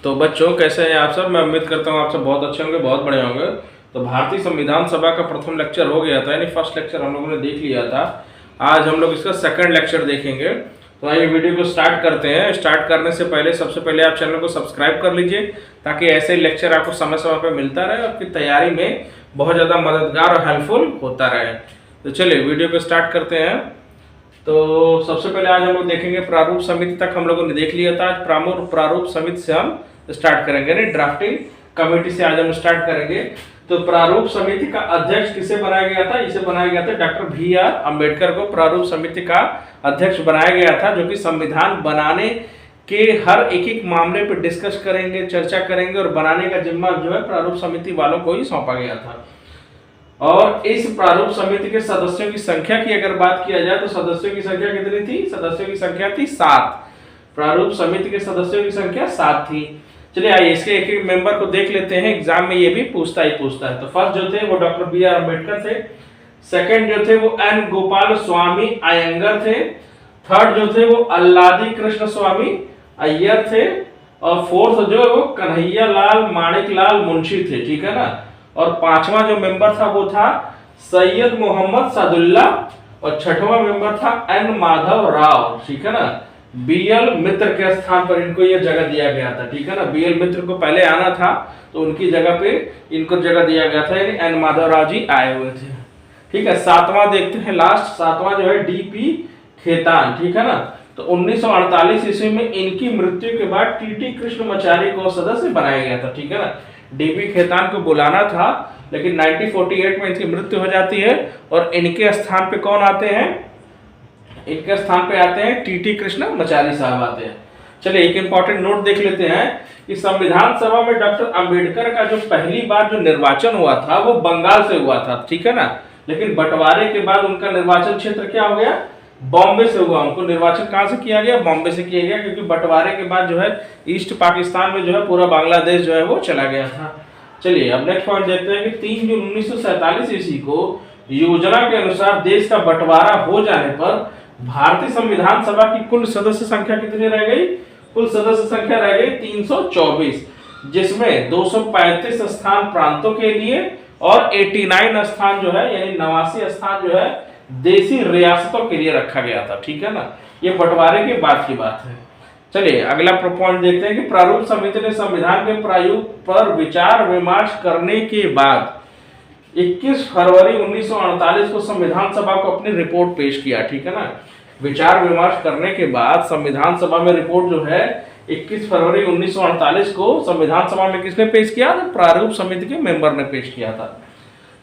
तो बच्चों कैसे हैं आप सब। मैं उम्मीद करता हूँ आप सब बहुत अच्छे होंगे, बहुत बड़े होंगे। तो भारतीय संविधान सभा का प्रथम लेक्चर हो गया था, यानी फर्स्ट लेक्चर हम लोगों ने देख लिया था। आज हम लोग इसका सेकंड लेक्चर देखेंगे। तो आइए वीडियो को स्टार्ट करते हैं। स्टार्ट करने से पहले सबसे पहले आप चैनल को सब्सक्राइब कर लीजिए, ताकि ऐसे लेक्चर आपको समय समय पर मिलता रहे और फिर तैयारी में बहुत ज़्यादा मददगार और हेल्पफुल होता रहे। तो चलिए वीडियो को स्टार्ट करते हैं। तो सबसे पहले आज हम लोग देखेंगे प्रारूप समिति तक हम लोगों ने देख लिया था। आज प्रारूप समिति से हम स्टार्ट करेंगे, नहीं ड्राफ्टिंग कमेटी से आज हम स्टार्ट करेंगे। तो प्रारूप समिति का अध्यक्ष किसे बनाया गया था? इसे बनाया गया था डॉक्टर B.R. अम्बेडकर को प्रारूप समिति का अध्यक्ष बनाया गया था, जो कि संविधान बनाने के हर एक मामले पर डिस्कस करेंगे, चर्चा करेंगे और बनाने का जिम्मा जो है प्रारूप समिति वालों को ही सौंपा गया था। और इस प्रारूप समिति के सदस्यों की संख्या की अगर बात किया जाए तो सदस्यों की संख्या कितनी थी? सदस्यों की संख्या थी 7। प्रारूप समिति के सदस्यों की संख्या 7 थी। चलिए आइए इसके एक एक मेंबर को देख लेते हैं। एग्जाम में ये भी पूछता है। तो फर्स्ट जो थे वो डॉक्टर B.R. अम्बेडकर थे। सेकंड जो थे वो N. गोपाल स्वामी अयंगर थे। थर्ड जो थे वो अल्लादी कृष्ण स्वामी अय्यर थे। और फोर्थ जो है वो कन्हैया लाल माणिक लाल मुंशी थे, ठीक है ना। और पांचवा जो मेंबर था वो था सैयद मोहम्मद सादुल्ला। और छठवां मेंबर था N. माधव राव, ठीक है ना। B.L. मित्र के स्थान पर इनको यह जगह दिया गया था, ठीक है ना। B.L. मित्र को पहले आना था तो उनकी जगह पे इनको जगह दिया गया था, यानी N. माधव राव जी आए हुए थे, ठीक है। सातवां देखते हैं, लास्ट सातवां जो है D.P. खेतान, ठीक है ना। तो 1948 ईस्वी में इनकी मृत्यु के बाद T.T. कृष्णमाचारी को सदस्य बनाया गया था, ठीक है ना। D.P. खेतान को बुलाना था, लेकिन 1948 में इनकी मृत्यु हो जाती है और इनके स्थान पे कौन आते हैं? इनके स्थान पे आते हैं T.T. कृष्णमाचारी साहब आते हैं। चलिए एक इंपॉर्टेंट नोट देख लेते हैं कि संविधान सभा में डॉक्टर अंबेडकर का जो पहली बार जो निर्वाचन हुआ था वो बंगाल से हुआ था, ठीक है ना। लेकिन बंटवारे के बाद उनका निर्वाचन क्षेत्र क्या हो गया? बॉम्बे से हुआ। उनको निर्वाचन कहां से किया गया? बॉम्बे से किया गया, क्योंकि बंटवारे के बाद जो है ईस्ट पाकिस्तान में जो है पूरा बांग्लादेश जो है वो चला गया था। चलिए अब नेक्स्ट पॉइंट देखते हैं कि 3 जून 1947 ईस्वी को योजना के अनुसार देश का बंटवारा हो जाने पर भारतीय संविधान सभा की कुल सदस्य संख्या कितनी रह गई? कुल सदस्य संख्या रह गई 324, जिसमें 235 स्थान प्रांतों के लिए और 89 स्थान जो है यानी 89 स्थान जो है देशी रियासतों के लिए रखा गया था, ठीक है ना। ये बंटवारे के बाद की बात है। चलिए अगला पॉइंट देखते हैं कि प्रारूप समिति ने संविधान के प्रारूप पर विचार विमर्श करने के बाद 21 फरवरी 1948 को संविधान सभा को अपनी रिपोर्ट पेश किया, ठीक है ना। विचार विमर्श करने के बाद संविधान सभा में रिपोर्ट जो है 21 फरवरी 1948 को संविधान सभा में किसने पेश किया? तो प्रारूप समिति के मेंबर ने पेश किया था।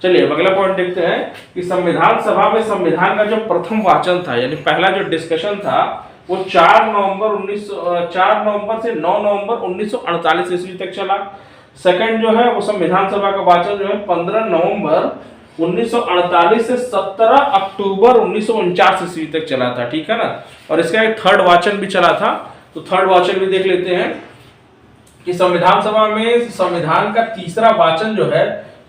चलिए अगला पॉइंट देखते हैं कि संविधान सभा में संविधान का जो प्रथम वाचन था, यानी पहला जो डिस्कशन था वो 4 नवंबर से 9 नवंबर 1948 ईस्वी तक चला। सेकंड जो है वो संविधान सभा का वाचन जो है 15 नवंबर 1948 से 17 अक्टूबर 1949 ईस्वी तक चला था, ठीक है ना। और इसका एक थर्ड वाचन भी चला था। तो थर्ड वाचन भी देख लेते हैं कि संविधान सभा में संविधान का तीसरा वाचन जो है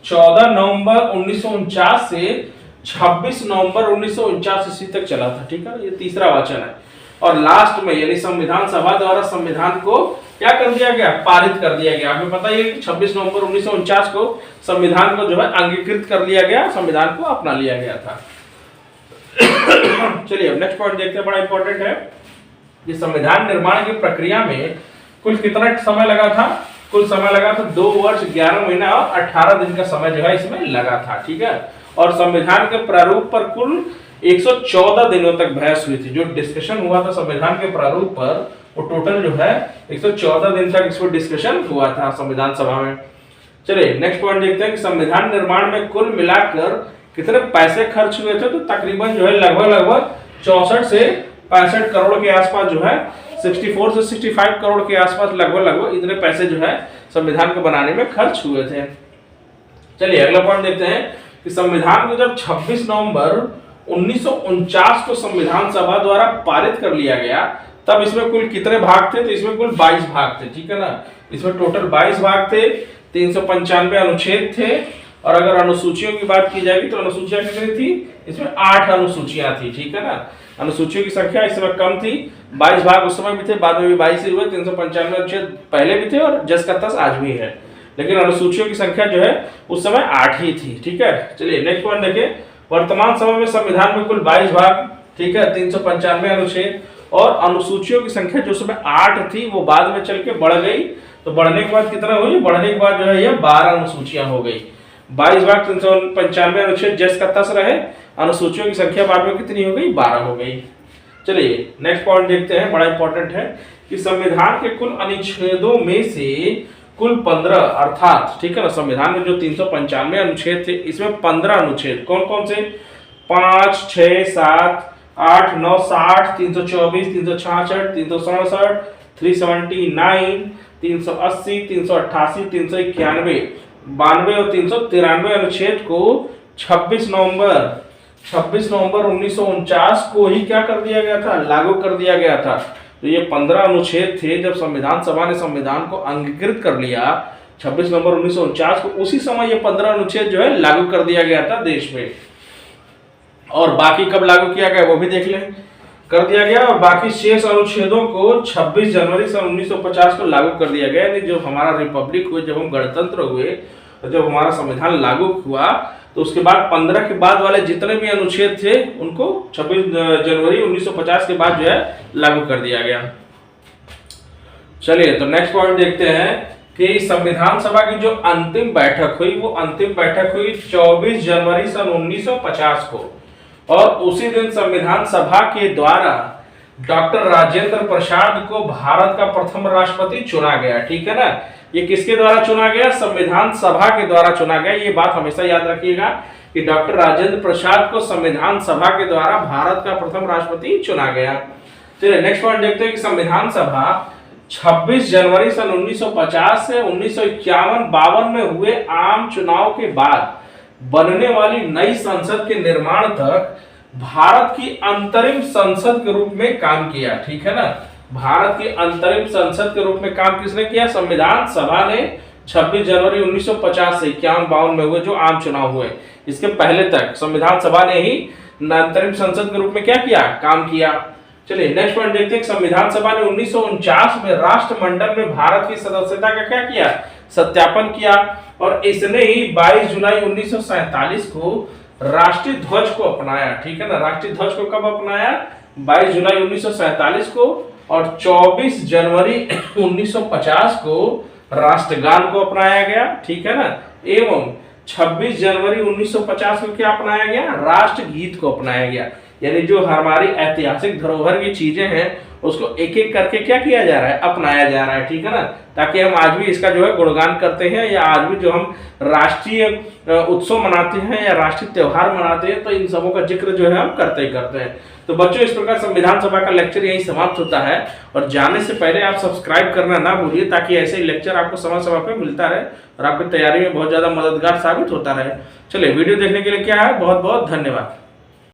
14 नवंबर 1949 से 26 नवंबर 1949 ईस्वी तक चला था, ठीक है। ये तीसरा वाचन है। और लास्ट में यानी संविधान सभा द्वारा संविधान को क्या कर दिया गया? पारित कर दिया गया। आपको पता है कि 26 नवंबर 1949 को संविधान को जो है अंगीकृत कर लिया गया, संविधान को अपना लिया गया था। चलिए अब नेक्स्ट पॉइंट देखते हैं, बड़ा इंपॉर्टेंट है कि संविधान निर्माण की प्रक्रिया में कुल कितना समय लगा था? कुल समय लगा था 2 वर्ष 11 महीना और 18 दिन का समय जो है इसमें लगा था, ठीक है। और संविधान के प्रारूप पर कुल 114 दिनों तक बहस हुई थी। जो डिस्कशन हुआ था संविधान के प्रारूप पर वो टोटल जो है 114 दिन तक इस पर डिस्कशन हुआ था संविधान सभा में। चलिए नेक्स्ट पॉइंट देखते हैं कि संविधान निर्माण में कुल मिलाकर कितने पैसे खर्च हुए थे? तो तकरीबन जो है लगभग 64 से 65 करोड़ के आसपास जो है 64 से 65 करोड़ के आसपास लगभग इतने पैसे जो है संविधान को बनाने में खर्च हुए थे। चलिए अगला पॉइंट देखते हैं कि संविधान को जब 26 नवंबर 1949 को संविधान सभा द्वारा पारित कर लिया गया, तब इसमें कुल कितने भाग थे? तो इसमें कुल 22 भाग थे, ठीक है ना। इसमें टोटल 22 भाग थे, 395 अनुच्छेद थे। और अगर अनुसूचियों की बात की जाएगी तो अनुसूचियां कितनी थी? इसमें 8 अनुसूचियां थी, ठीक है ना। अनुसूचियों की संख्या इस समय कम थी, 22 भाग उस समय भी थे, बाद में भी 22 ही हुए, 395 अनुच्छेद पहले भी थे और जस का तस आज भी है, लेकिन अनुसूचियों की संख्या जो है उस समय 8 ही थी। ठीक है, चलिए नेक्स्ट पॉइंट देखिए। वर्तमान समय में संविधान में कुल 22 भाग, ठीक है, 395 अनुच्छेद और अनुसूचियों की संख्या जो समय 8 थी वो बाद में चल के बढ़ गई। तो बढ़ने के बाद कितना हुई, बढ़ने के बाद जो है ये 12 अनुसूचियां हो गई। 22 भाग 395 अनुच्छेद जस का तस रहे, अनुसूचियों की संख्या बाद में कितनी हो गई, 12 हो गई। चलिए नेक्स्ट पॉइंट देखते हैं, बड़ा इंपॉर्टेंट है कि संविधान के कुल अनुच्छेदों में से कुल 15 अर्थात, ठीक है ना, संविधान में जो 395 अनुच्छेद थे इसमें 15 अनुच्छेद कौन कौन से, 5, 6, 7, 8, 9, 60, 324, 366, 367, 379, 380, 388, 391, 92 और 393 अनुच्छेद को 26 नवंबर 1949 को ही क्या कर दिया गया था, लागू कर दिया गया था। तो ये 15 अनुच्छेद थे, जब संविधान सभा ने संविधान को अंगीकृत कर लिया 26 नवंबर 1949 को, उसी समय ये 15 अनुच्छेद जो है लागू कर दिया गया था देश में। और बाकी कब लागू किया गया वो भी देख लें, कर दिया गया। और बाकी शेष अनुच्छेदों को 26 जनवरी सन 1950 को लागू कर दिया गया। यानी जब हमारा रिपब्लिक हुए, जब हम गणतंत्र हुए, तो जब हमारा संविधान लागू हुआ तो उसके बाद 15 के बाद वाले जितने भी अनुच्छेद थे उनको 26 जनवरी 1950 के बाद जो है लागू कर दिया गया। चलिए तो नेक्स्ट पॉइंट देखते हैं कि संविधान सभा की जो अंतिम बैठक हुई वो अंतिम बैठक हुई 24 जनवरी सन 1950 को, और उसी दिन संविधान सभा के द्वारा डॉक्टर राजेंद्र प्रसाद को भारत का प्रथम राष्ट्रपति चुना गया। ठीक है ना, ये किसके द्वारा चुना गया, संविधान सभा के द्वारा चुना गया। ये बात हमेशा याद रखिएगा कि डॉक्टर राजेंद्र प्रसाद को संविधान सभा के द्वारा भारत का प्रथम राष्ट्रपति चुना गया। चलिए नेक्स्ट पॉइंट देखते हैं कि संविधान सभा 26 जनवरी सन 1950 से 1951-52 में हुए आम चुनाव के बाद बनने वाली नई संसद के निर्माण तक भारत की अंतरिम संसद के रूप में काम किया। ठीक है ना, भारत की अंतरिम संसद के रूप में काम किसने किया, संविधान सभा ने 26 जनवरी 1950 से 51-52 में हुए जो आम चुनाव हुए, इसके पहले तक संविधान सभा ने ही अंतरिम संसद के रूप में क्या किया, काम किया। चलिए नेक्स्ट पॉइंट देखते हैं, संविधान सभा ने 1949 में राष्ट्रमंडल में भारत की सदस्यता का क्या किया, सत्यापन किया, और इसने ही 22 जुलाई 1947 को राष्ट्रीय ध्वज को अपनाया। ठीक है ना, राष्ट्रीय ध्वज को कब अपनाया, 22 जुलाई 1947 को, और 24 जनवरी 1950 को राष्ट्रगान को अपनाया गया। ठीक है ना, एवं 26 जनवरी 1950 को क्या अपनाया गया, राष्ट्रगीत को अपनाया गया। यानी जो हमारी ऐतिहासिक धरोहर की चीजें हैं उसको एक एक करके क्या किया जा रहा है, अपनाया जा रहा है। ठीक है ना, ताकि हम आज भी इसका जो है गुणगान करते हैं, या आज भी जो हम राष्ट्रीय उत्सव मनाते हैं या राष्ट्रीय त्योहार मनाते हैं तो इन सबों का जिक्र जो है हम करते ही करते हैं। तो बच्चों इस प्रकार संविधान सभा का लेक्चर यही समाप्त होता है, और जाने से पहले आप सब्सक्राइब करना ना भूलिए ताकि ऐसे ही लेक्चर आपको समय समय पे मिलता रहे और आपकी तैयारी में बहुत ज्यादा मददगार साबित होता रहे। चलिए वीडियो देखने के लिए क्या है, बहुत बहुत धन्यवाद।